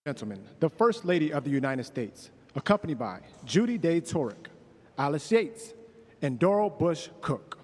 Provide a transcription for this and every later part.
Gentlemen, the First Lady of the United States, accompanied by Judy Day Torek, Alice Yates, and Doral Bush Cook.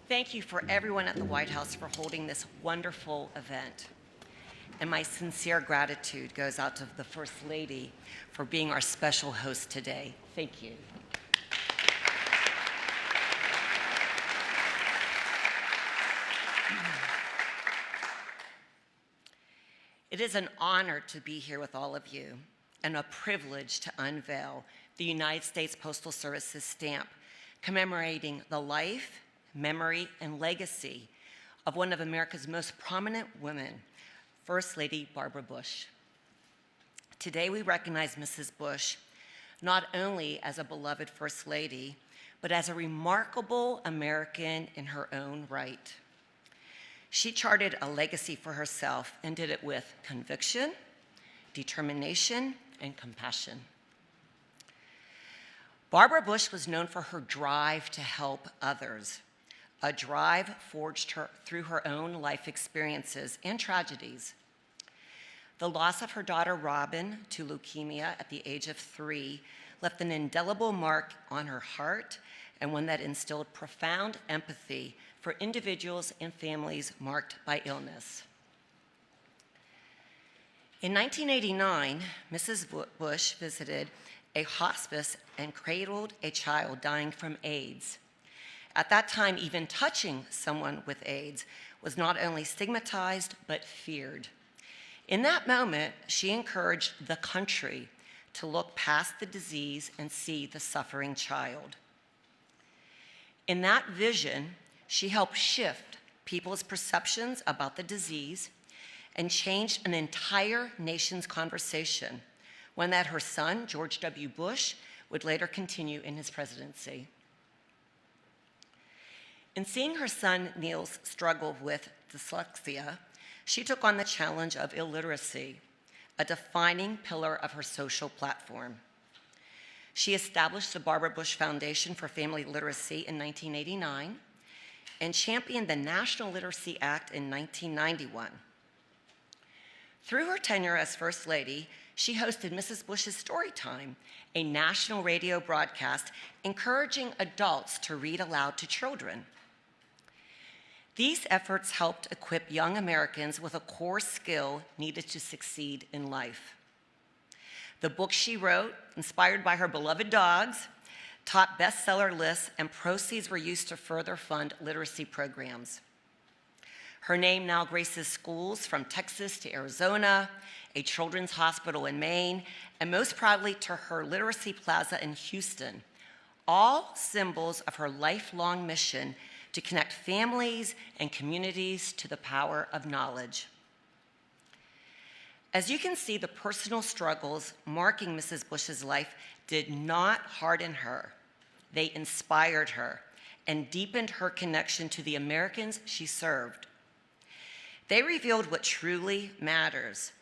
Thank you for everyone at the White House for holding this wonderful event. And my sincere gratitude goes out to the First Lady for being our special host today. Thank you. It is an honor to be here with all of you and a privilege to unveil the United States Postal Service's stamp commemorating the life, memory, and legacy of one of America's most prominent women, First Lady Barbara Bush. Today we recognize Mrs. Bush not only as a beloved First Lady, but as a remarkable American in her own right. She charted a legacy for herself and did it with conviction, determination, and compassion. Barbara Bush was known for her drive to help others, a drive forged her through her own life experiences and tragedies. The loss of her daughter Robin to leukemia at the age of 3 left an indelible mark on her heart and one that instilled profound empathy for individuals and families marked by illness. In 1989, Mrs. Bush visited a hospice and cradled a child dying from AIDS. At that time, even touching someone with AIDS was not only stigmatized, but feared. In that moment, she encouraged the country to look past the disease and see the suffering child. In that vision, she helped shift people's perceptions about the disease and changed an entire nation's conversation, one that her son, George W. Bush, would later continue in his presidency. In seeing her son Neil's struggle with dyslexia, she took on the challenge of illiteracy, a defining pillar of her social platform. She established the Barbara Bush Foundation for Family Literacy in 1989 and championed the National Literacy Act in 1991. Through her tenure as First Lady, she hosted Mrs. Bush's Storytime, a national radio broadcast encouraging adults to read aloud to children. These efforts helped equip young Americans with a core skill needed to succeed in life. The books she wrote, inspired by her beloved dogs, topped bestseller lists, and proceeds were used to further fund literacy programs. Her name now graces schools from Texas to Arizona, a children's hospital in Maine, and most proudly to her Literacy Plaza in Houston, all symbols of her lifelong mission to connect families and communities to the power of knowledge. As you can see, the personal struggles marking Mrs. Bush's life did not harden her. They inspired her and deepened her connection to the Americans she served. They revealed what truly matters: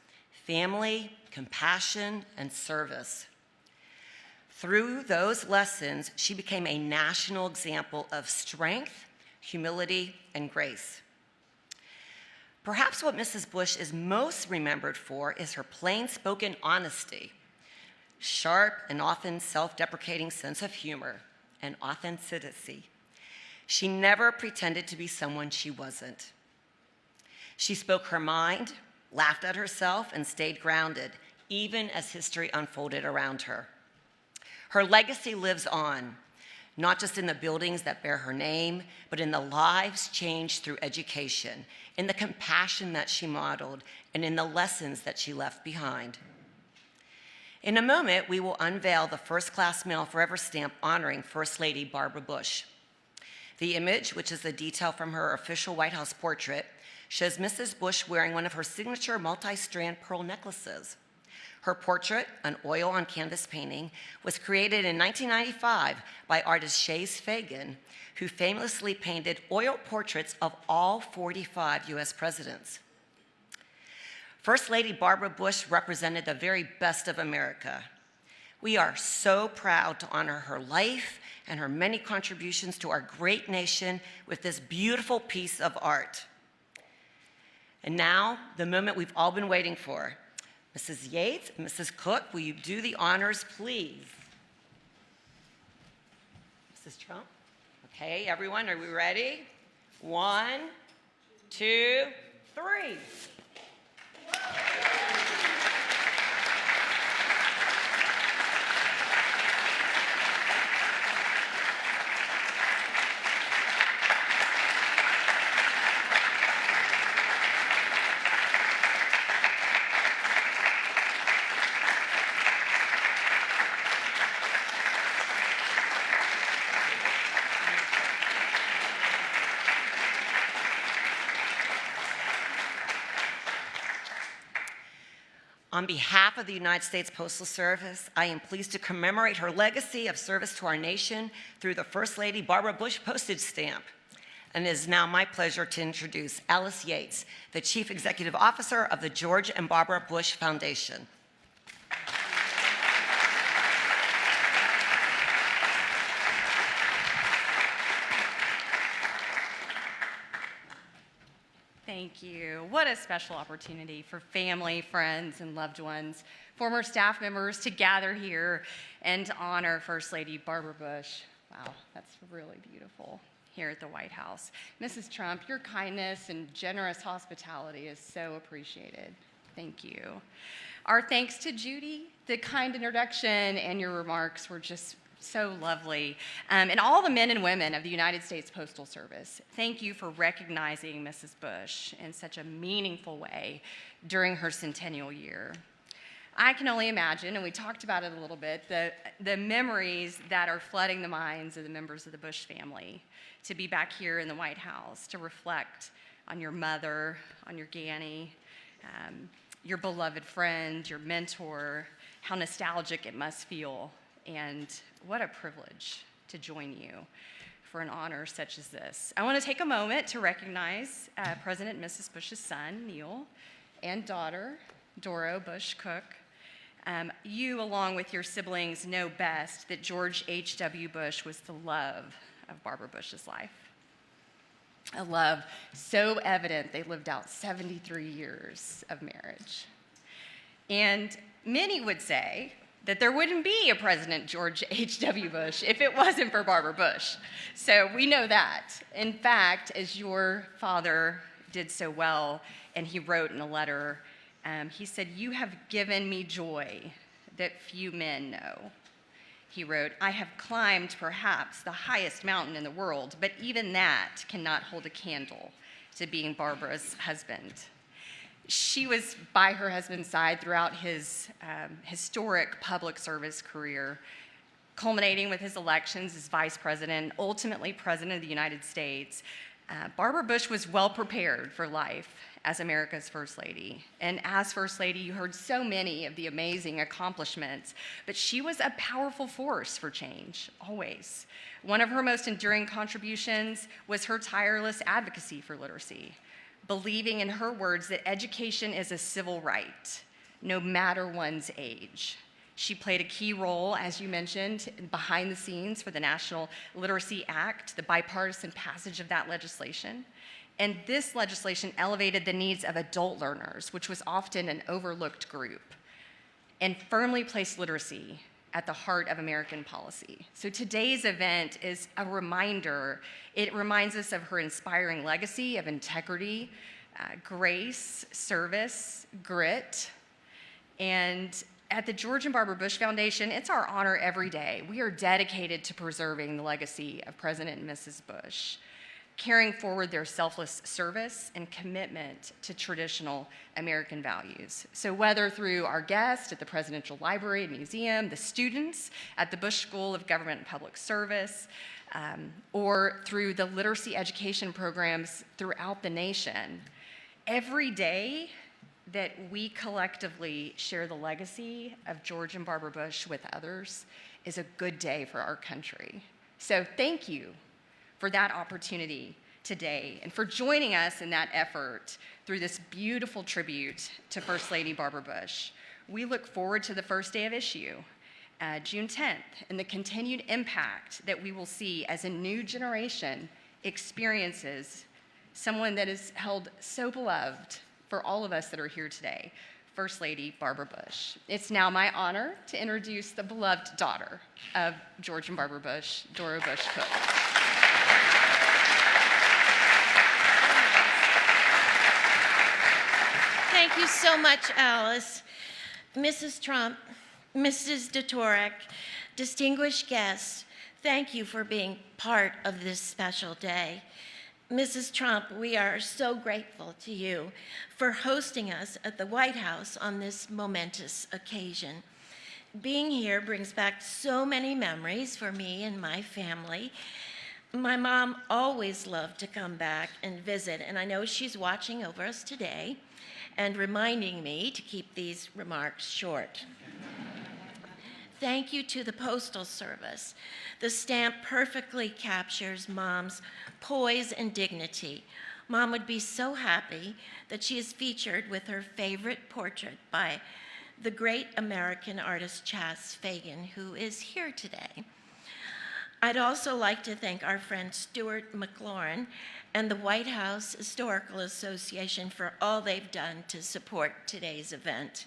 family, compassion, and service. Through those lessons, she became a national example of strength, humility, and grace. Perhaps what Mrs. Bush is most remembered for is her plain-spoken honesty, sharp and often self-deprecating sense of humor, and authenticity. She never pretended to be someone she wasn't. She spoke her mind, laughed at herself, and stayed grounded, even as history unfolded around her. Her legacy lives on, not just in the buildings that bear her name, but in the lives changed through education, in the compassion that she modeled, and in the lessons that she left behind. In a moment, we will unveil the First Class Mail Forever stamp honoring First Lady Barbara Bush. The image, which is a detail from her official White House portrait, shows Mrs. Bush wearing one of her signature multi-strand pearl necklaces. Her portrait, an oil-on-canvas painting, was created in 1995 by artist Shays Fagan, who famously painted oil portraits of all 45 U.S. presidents. First Lady Barbara Bush represented the very best of America. We are so proud to honor her life and her many contributions to our great nation with this beautiful piece of art. And now, the moment we've all been waiting for. Mrs. Yates, Mrs. Cook, will you do the honors, please? Mrs. Trump? Okay, everyone, are we ready? 1, 2, 3. On behalf of the United States Postal Service, I am pleased to commemorate her legacy of service to our nation through the First Lady Barbara Bush postage stamp. And it is now my pleasure to introduce Alice Yates, the Chief Executive Officer of the George and Barbara Bush Foundation. Thank you. What a special opportunity for family, friends, and loved ones, former staff members to gather here and to honor First Lady Barbara Bush. Wow, that's really beautiful here at the White House. Mrs. Trump, your kindness and generous hospitality is so appreciated. Thank you. Our thanks to Judy. The kind introduction and your remarks were just so lovely. And all the men and women of the United States Postal Service, thank you for recognizing Mrs. Bush in such a meaningful way during her centennial year. I can only imagine, and we talked about it a little bit, the memories that are flooding the minds of the members of the Bush family to be back here in the White House to reflect on your mother, on your Granny, your beloved friend, your mentor, how nostalgic it must feel. And what a privilege to join you for an honor such as this. I want to take a moment to recognize President and Mrs. Bush's son, Neil, and daughter, Doro Bush Cook. You, along with your siblings, know best that George H.W. Bush was the love of Barbara Bush's life. A love so evident they lived out 73 years of marriage. And many would say that there wouldn't be a President George H.W. Bush if it wasn't for Barbara Bush. So we know that. In fact, as your father did so well, and he wrote in a letter, he said, "You have given me joy that few men know." He wrote, "I have climbed perhaps the highest mountain in the world, but even that cannot hold a candle to being Barbara's husband." She was by her husband's side throughout his historic public service career, culminating with his elections as vice president, ultimately president of the United States. Barbara Bush was well prepared for life as America's First Lady. And as First Lady, you heard so many of the amazing accomplishments, but she was a powerful force for change, always. One of her most enduring contributions was her tireless advocacy for literacy, believing, in her words, that education is a civil right, no matter one's age. She played a key role, as you mentioned, behind the scenes for the National Literacy Act, the bipartisan passage of that legislation. And this legislation elevated the needs of adult learners, which was often an overlooked group, and firmly placed literacy at the heart of American policy. So today's event is a reminder. It reminds us of her inspiring legacy of integrity, grace, service, grit, and At the George and Barbara Bush Foundation, it's our honor every day. We are dedicated to preserving the legacy of President and Mrs. Bush, carrying forward their selfless service and commitment to traditional American values. So whether through our guests at the Presidential Library and Museum, the students at the Bush School of Government and Public Service, or through the literacy education programs throughout the nation, every day that we collectively share the legacy of George and Barbara Bush with others is a good day for our country. So thank you for that opportunity today and for joining us in that effort through this beautiful tribute to First Lady Barbara Bush. We look forward to the first day of issue, June 10th, and the continued impact that we will see as a new generation experiences someone that is held so beloved for all of us that are here today, First Lady Barbara Bush. It's now my honor to introduce the beloved daughter of George and Barbara Bush, Dora Bush Cook. Thank you so much, Alice. Mrs. Trump, Mrs. DeTorek, distinguished guests, thank you for being part of this special day. Mrs. Trump, we are so grateful to you for hosting us at the White House on this momentous occasion. Being here brings back so many memories for me and my family. My mom always loved to come back and visit, and I know she's watching over us today and reminding me to keep these remarks short. Thank you to the Postal Service. The stamp perfectly captures Mom's poise and dignity. Mom would be so happy that she is featured with her favorite portrait by the great American artist Chas Fagan, who is here today. I'd also like to thank our friend Stuart McLaurin and the White House Historical Association for all they've done to support today's event.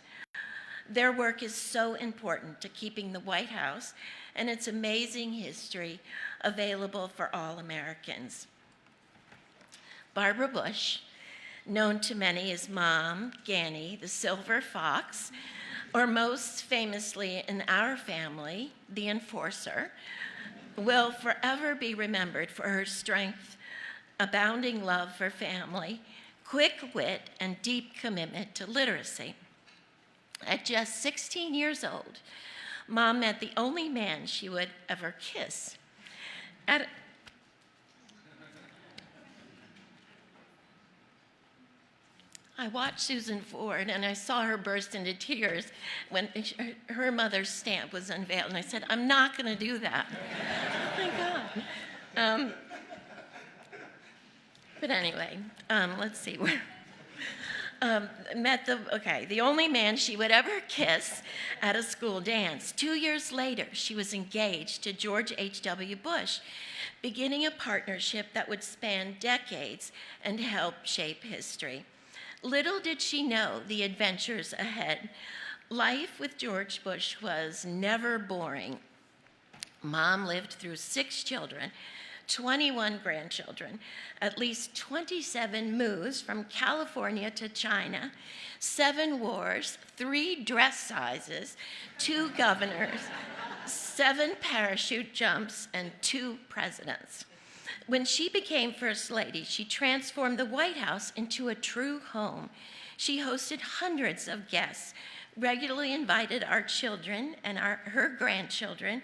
Their work is so important to keeping the White House and its amazing history available for all Americans. Barbara Bush, known to many as Mom, Ganny, the Silver Fox, or most famously in our family, the Enforcer, will forever be remembered for her strength, abounding love for family, quick wit, and deep commitment to literacy. At just 16 years old, Mom met the only man she would ever kiss. I watched Susan Ford, and I saw her burst into tears when her mother's stamp was unveiled, and I said, I'm not going to do that. Oh, my God. But anyway, let's see. The only man she would ever kiss at a school dance. 2 years later, she was engaged to George H.W. Bush, beginning a partnership that would span decades and help shape history. Little did she know the adventures ahead. Life with George Bush was never boring. Mom lived through 6 children, 21 grandchildren, at least 27 moves from California to China, 7 wars, 3 dress sizes, 2 governors, 7 parachute jumps, and 2 presidents. When she became First Lady, she transformed the White House into a true home. She hosted hundreds of guests, regularly invited our children and her grandchildren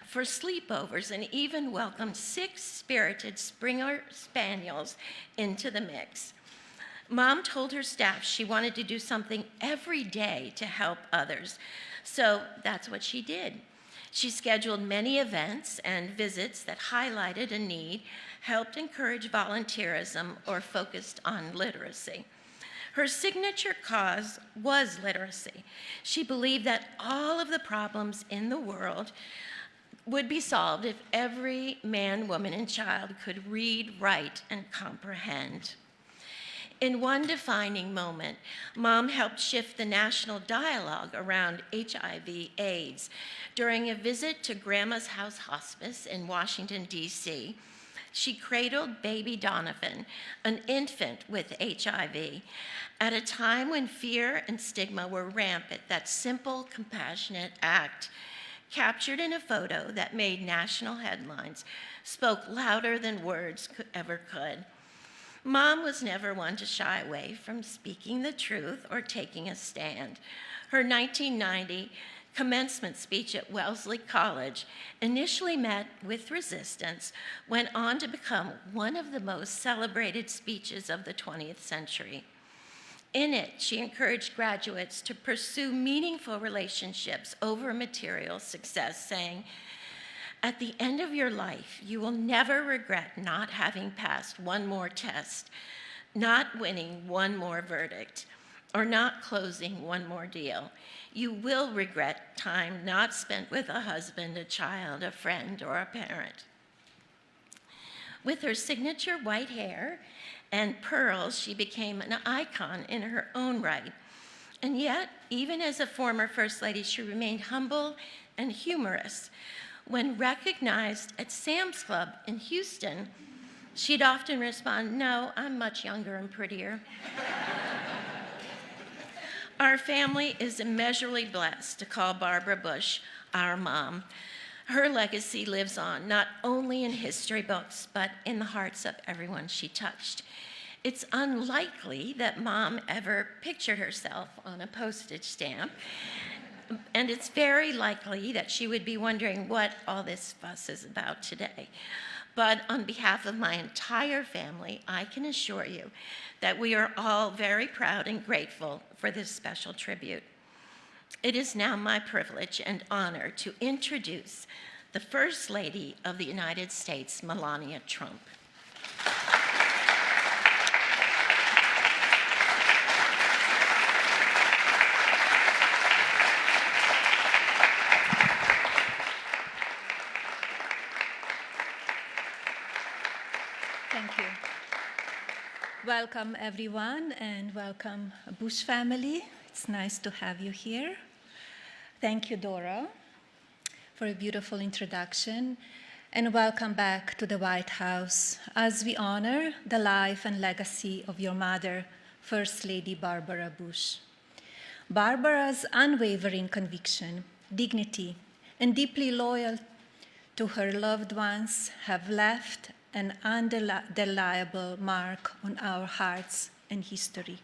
for sleepovers, and even welcomed 6 spirited Springer Spaniels into the mix. Mom told her staff she wanted to do something every day to help others, so that's what she did. She scheduled many events and visits that highlighted a need, helped encourage volunteerism, or focused on literacy. Her signature cause was literacy. She believed that all of the problems in the world would be solved if every man, woman, and child could read, write, and comprehend. In one defining moment, Mom helped shift the national dialogue around HIV/AIDS. During a visit to Grandma's House Hospice in Washington, D.C., She cradled baby Donovan, an infant with HIV, at a time when fear and stigma were rampant. That simple, compassionate act, captured in a photo that made national headlines, spoke louder than words ever could. Mom was never one to shy away from speaking the truth or taking a stand. Her 1990 commencement speech at Wellesley College initially met with resistance, went on to become one of the most celebrated speeches of the 20th century. In it, she encouraged graduates to pursue meaningful relationships over material success, saying, "At the end of your life, you will never regret not having passed one more test, not winning one more verdict, or not closing one more deal. You will regret time not spent with a husband, a child, a friend, or a parent." With her signature white hair and pearls, she became an icon in her own right. And yet, even as a former First Lady, she remained humble and humorous. When recognized at Sam's Club in Houston, she'd often respond, "No, I'm much younger and prettier." Our family is immeasurably blessed to call Barbara Bush our mom. Her legacy lives on, not only in history books, but in the hearts of everyone she touched. It's unlikely that Mom ever pictured herself on a postage stamp, and it's very likely that she would be wondering what all this fuss is about today. But on behalf of my entire family, I can assure you that we are all very proud and grateful for this special tribute. It is now my privilege and honor to introduce the First Lady of the United States, Melania Trump. Thank you. Welcome, everyone, and welcome, Bush family. It's nice to have you here. Thank you, Dora, for a beautiful introduction, and welcome back to the White House as we honor the life and legacy of your mother, First Lady Barbara Bush. Barbara's unwavering conviction, dignity, and deeply loyal to her loved ones have left an undeniable mark on our hearts and history.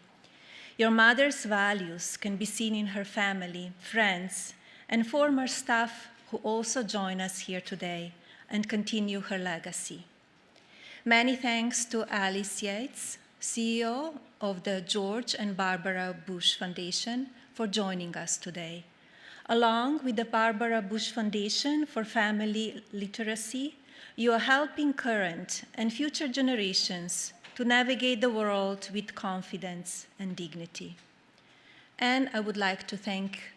Your mother's values can be seen in her family, friends, and former staff who also join us here today and continue her legacy. Many thanks to Alice Yates, CEO of the George and Barbara Bush Foundation, for joining us today. Along with the Barbara Bush Foundation for Family Literacy, you are helping current and future generations to navigate the world with confidence and dignity. And I would like to thank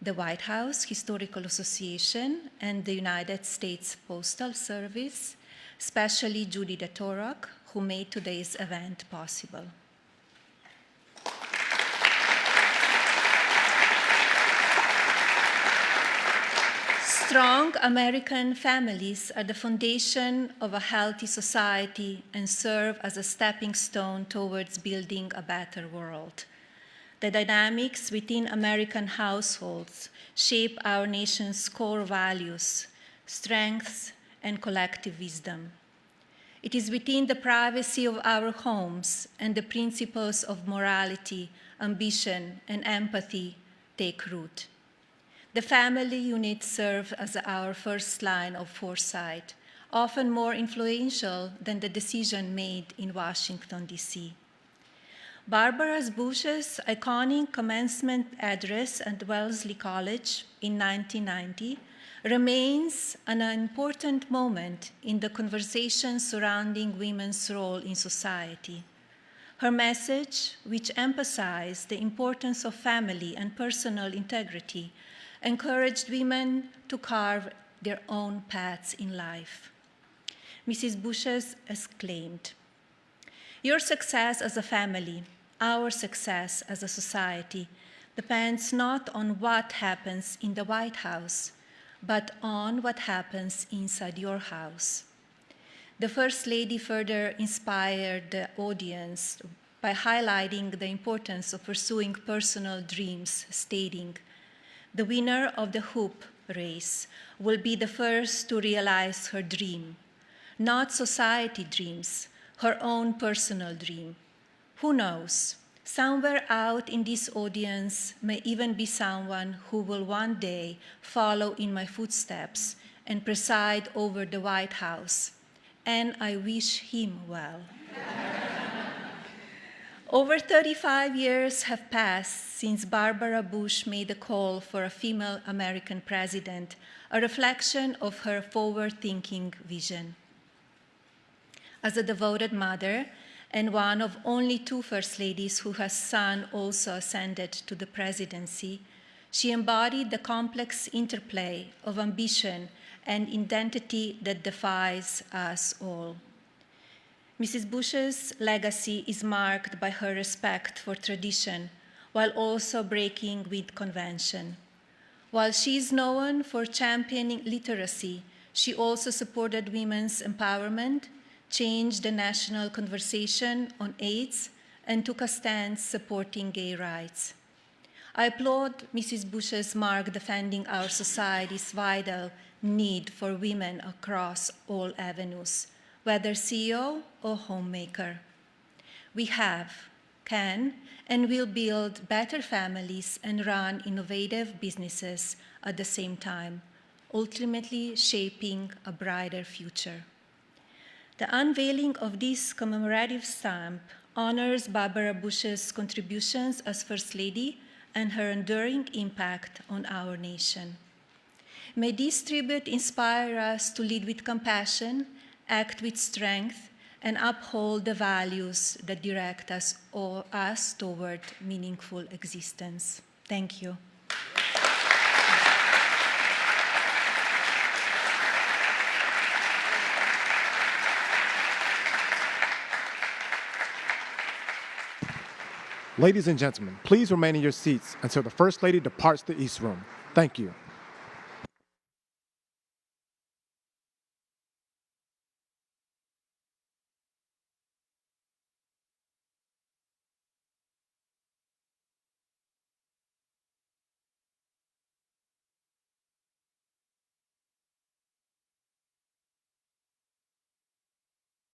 the White House Historical Association and the United States Postal Service, especially Judy DeTorok, who made today's event possible. Strong American families are the foundation of a healthy society and serve as a stepping stone towards building a better world. The dynamics within American households shape our nation's core values, strengths, and collective wisdom. It is within the privacy of our homes and the principles of morality, ambition, and empathy take root. The family unit serves as our first line of foresight, often more influential than the decision made in Washington, D.C. Barbara Bush's iconic commencement address at Wellesley College in 1990 remains an important moment in the conversation surrounding women's role in society. Her message, which emphasized the importance of family and personal integrity, encouraged women to carve their own paths in life. Mrs. Bush exclaimed, "Your success as a family, our success as a society, depends not on what happens in the White House, but on what happens inside your house. The First Lady further inspired the audience by highlighting the importance of pursuing personal dreams, stating, "The winner of the hoop race will be the first to realize her dream, not society dreams, her own personal dream. Who knows? Somewhere out in this audience may even be someone who will one day follow in my footsteps and preside over the White House, and I wish him well." Over 35 years have passed since Barbara Bush made a call for a female American president, a reflection of her forward-thinking vision. As a devoted mother and one of only 2 First Ladies whose son also ascended to the presidency, she embodied the complex interplay of ambition and identity that defies us all. Mrs. Bush's legacy is marked by her respect for tradition while also breaking with convention. While she is known for championing literacy, she also supported women's empowerment, changed the national conversation on AIDS, and took a stance supporting gay rights. I applaud Mrs. Bush's mark defending our society's vital need for women across all avenues, whether CEO or homemaker. We have, can, and will build better families and run innovative businesses at the same time, ultimately shaping a brighter future. The unveiling of this commemorative stamp honors Barbara Bush's contributions as First Lady and her enduring impact on our nation. May this tribute inspire us to lead with compassion, act with strength, and uphold the values that direct us toward meaningful existence. Thank you. Ladies and gentlemen, please remain in your seats until the First Lady departs the East Room. Thank you.